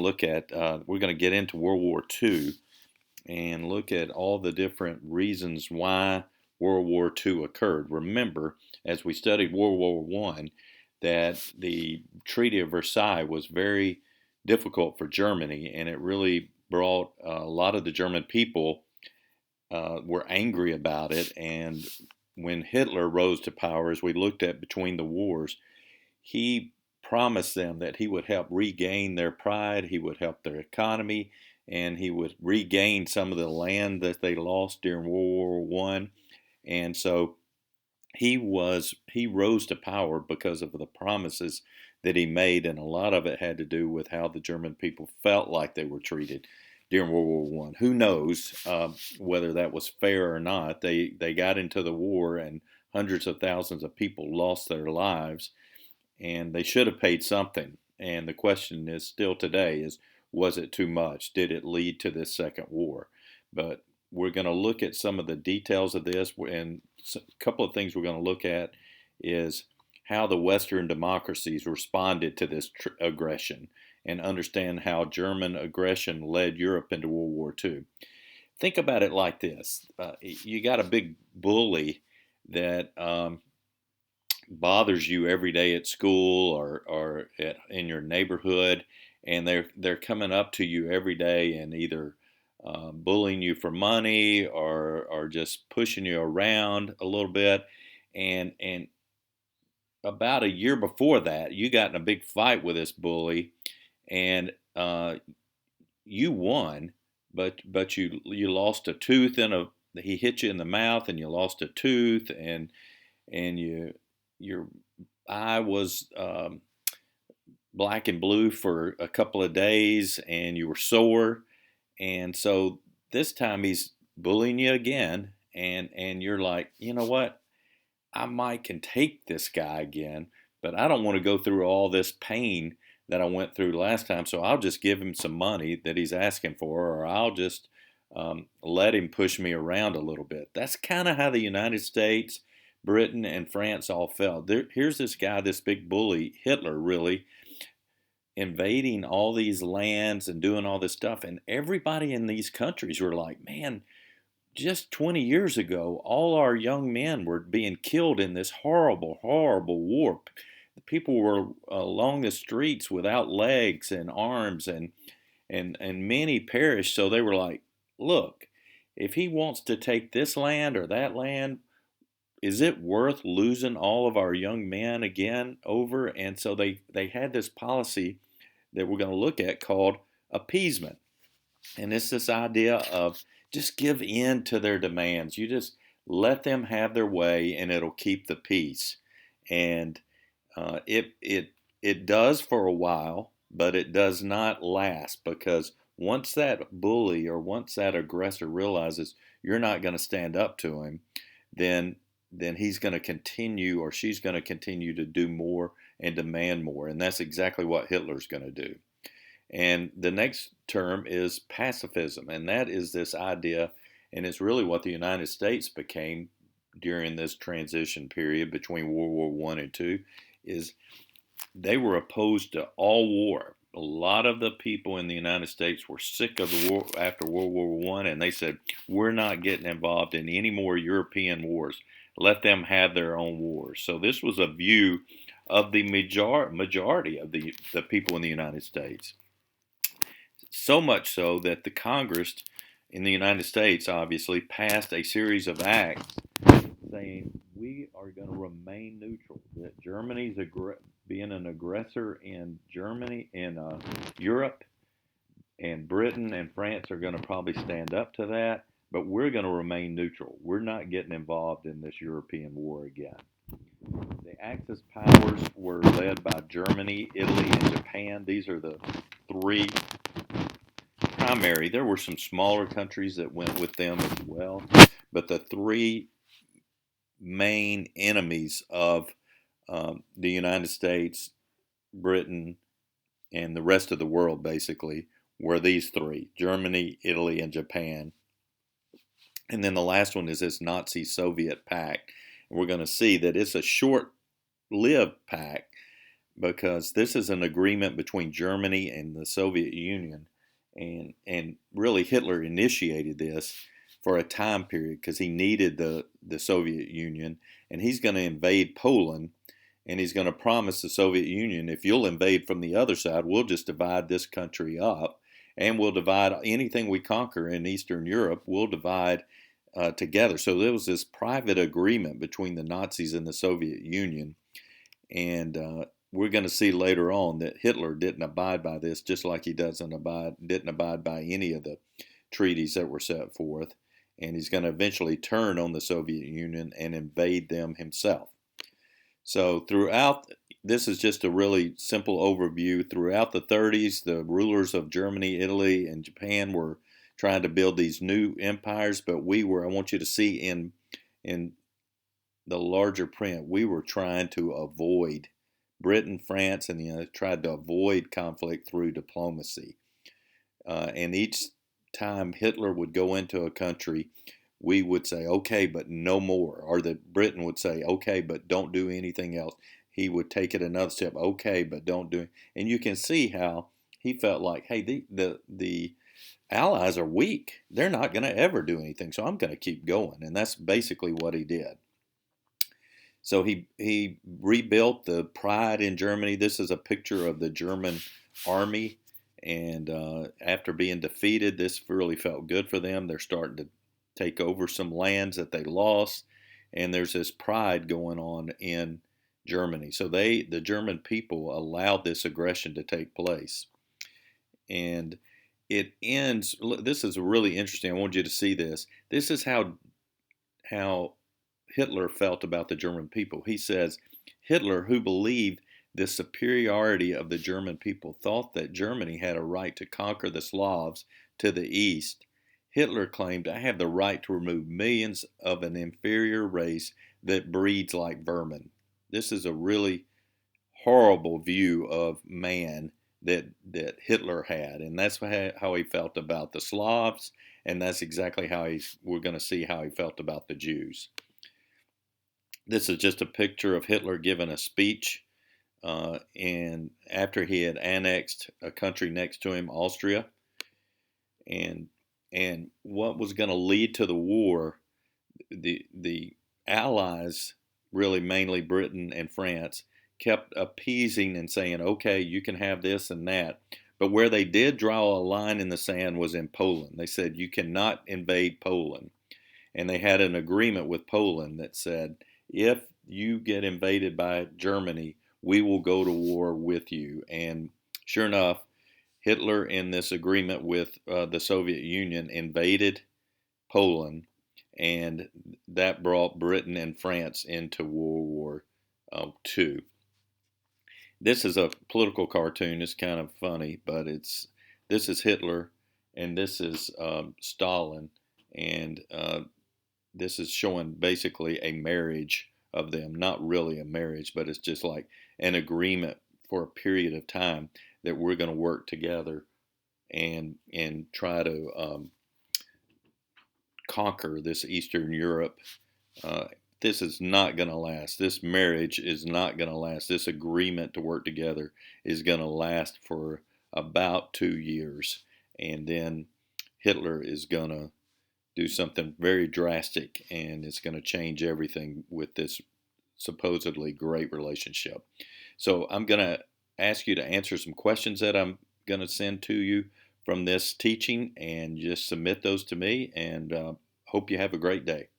We're going to get into World War II and look at all the different reasons why World War II occurred. Remember, as we studied World War I, that the Treaty of Versailles was very difficult for Germany, and it really brought a lot of the German people were angry about it. And when Hitler rose to power, as we looked at between the wars, he promised them that he would help regain their pride, he would help their economy, and he would regain some of the land that they lost during World War I. And so he rose to power because of the promises that he made, and a lot of it had to do with how the German people felt like they were treated during World War I. Who knows whether that was fair or not? They got into the war, and hundreds of thousands of people lost their lives, and they should have paid something. And the question is still today is, was it too much? Did it lead to this second war? But we're going to look at some of the details of this, and a couple of things we're going to look at is how the Western democracies responded to this aggression, and understand how German aggression led Europe into World War II. Think about it like this. You got a big bully that bothers you every day at school or in your neighborhood, and they're coming up to you every day and either bullying you for money or just pushing you around a little bit. And about a year before that, you got in a big fight with this bully, and you won, but you lost a tooth he hit you in the mouth, and you lost a tooth, and your eye was black and blue for a couple of days, and you were sore. And so this time he's bullying you again, and you're like, you know what? I might can take this guy again, but I don't want to go through all this pain that I went through last time, so I'll just give him some money that he's asking for, or I'll just let him push me around a little bit. That's kind of how the United States, Britain, and France all felt. Here's this guy, this big bully, Hitler, really, invading all these lands and doing all this stuff, and everybody in these countries were like, man, just 20 years ago, all our young men were being killed in this horrible, horrible war. People were along the streets without legs and arms, and many perished. So they were like, look, if he wants to take this land or that land, is it worth losing all of our young men again over? And so they had this policy that we're going to look at called appeasement. And it's this idea of just give in to their demands. You just let them have their way, and it'll keep the peace. And it does for a while, but it does not last, because once that bully or once that aggressor realizes you're not going to stand up to him, then he's going to continue, or she's going to continue to do more and demand more. And that's exactly what Hitler's going to do. And the next term is pacifism, and that is this idea, and it's really what the United States became during this transition period between World War I and II, is they were opposed to all war. A lot of the people in the United States were sick of the war after World War I, and they said, we're not getting involved in any more European wars. Let them have their own wars. So this was a view of the majority of the people in the United States. So much so that the Congress in the United States obviously passed a series of acts saying we are going to remain neutral, that Germany's being an aggressor in Europe, and Britain and France are going to probably stand up to that, but we're going to remain neutral. We're not getting involved in this European war again. The Axis powers were led by Germany, Italy, and Japan. These are the three primary. There were some smaller countries that went with them as well, but the three main enemies of the United States, Britain, and the rest of the world basically were these three: Germany, Italy, and Japan. And then the last one is this Nazi-Soviet pact. And we're going to see that it's a short-lived pact, because this is an agreement between Germany and the Soviet Union, and really Hitler initiated this for a time period because he needed the Soviet Union, and he's going to invade Poland, and he's going to promise the Soviet Union, if you'll invade from the other side, we'll just divide this country up, and we'll divide anything we conquer in Eastern Europe, we'll divide together. So there was this private agreement between the Nazis and the Soviet Union, and we're going to see later on that Hitler didn't abide by this, just like he didn't abide by any of the treaties that were set forth, and he's going to eventually turn on the Soviet Union and invade them himself. So this is just a really simple overview. Throughout the 30s, the rulers of Germany, Italy, and Japan were trying to build these new empires, but I want you to see in the larger print, we were trying to avoid Britain, France, and tried to avoid conflict through diplomacy. And each time Hitler would go into a country, we would say, okay, but no more. Or that Britain would say, okay, but don't do anything else. He would take it another step, okay, but don't do it. And you can see how he felt like, hey, the Allies are weak. They're not going to ever do anything, so I'm going to keep going. And that's basically what he did. So he rebuilt the pride in Germany. This is a picture of the German army. And after being defeated, this really felt good for them. They're starting to take over some lands that they lost. And there's this pride going on in Germany. So the German people allowed this aggression to take place. And it ends, this is really interesting. I want you to see this. This is how Hitler felt about the German people. He says, Hitler, who believed the superiority of the German people, thought that Germany had a right to conquer the Slavs to the east. Hitler claimed, I have the right to remove millions of an inferior race that breeds like vermin. This is a really horrible view of man that Hitler had, and that's how he felt about the Slavs, and that's exactly how we're going to see how he felt about the Jews. This is just a picture of Hitler giving a speech, and after he had annexed a country next to him, Austria, and what was going to lead to the war, the Allies, really mainly Britain and France, kept appeasing and saying, okay, you can have this and that. But where they did draw a line in the sand was in Poland. They said, you cannot invade Poland. And they had an agreement with Poland that said, if you get invaded by Germany, we will go to war with you. And sure enough, Hitler, in this agreement with the Soviet Union, invaded Poland, and that brought Britain and France into World War II. This is a political cartoon. It's kind of funny, but this is Hitler, and this is Stalin, and this is showing basically a marriage of them. Not really a marriage, but it's just like an agreement for a period of time that we're going to work together and try to conquer this Eastern Europe. This is not going to last. This marriage is not going to last. This agreement to work together is going to last for about 2 years. And then Hitler is going to do something very drastic, and it's going to change everything with this supposedly great relationship. So I'm going to ask you to answer some questions that I'm going to send to you from this teaching, and just submit those to me, and hope you have a great day.